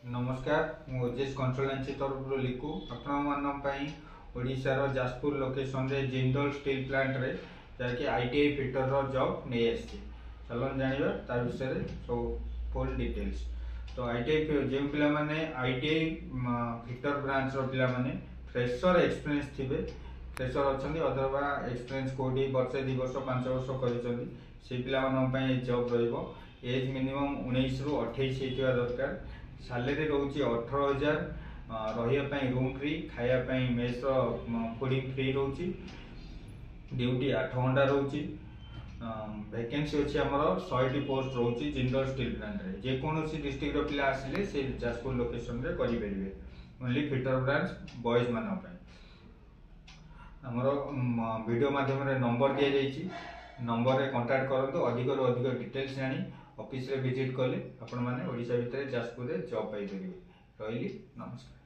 नमस्कार मु ओजेस कंसल्टेंसी तरफ लिखु आपशार जाजपुर लोकेशन रे जिंदल स्टील प्लांट रे जाकि आईटीआई फिटर रो जॉब नहीं आसी चलन जानिबा तार विषय सब फुल डिटेल्स। तो आईटीआई जो पिला माने आईटीआई फिटर ब्रांच रो पिला माने फ्रेशर एक्सपीरियंस थिबे फ्रेशर अछंदी अथवा एक्सपीरियंस कोडी वर्षे 2 वर्ष 5 वर्ष करिसंदी से पिला मानन पई जॉब रहइबो। एज मिनिमम 19 रु 28 हेतिवा दरकार। सैलरी रोचे 18,000 रही रूम फ्री खाया मेस फूडिंग फ्री रोची। ड्यूटी 8 घंटा रोची। वैकेंसी अच्छी आमर 100टी पोस्ट रोची जिंदल स्टील प्लांट रे जेकोसी डिस्ट्रिक्ट पिला आसिले से जाजपुर लोकेशन रे करि परिबे। ओनली फिटर ब्रांच बॉयज मान आमर वीडियो माध्यम रे नंबर दिया जाइछि नंबर रे कांटेक्ट करंतु अधिक रु अधिक डिटेल्स जानी ऑफिस रे विजिट कले आपण माने ओडिशा भितर जाजपुर रे जॉब पाई परिबे। रहिली नमस्कार।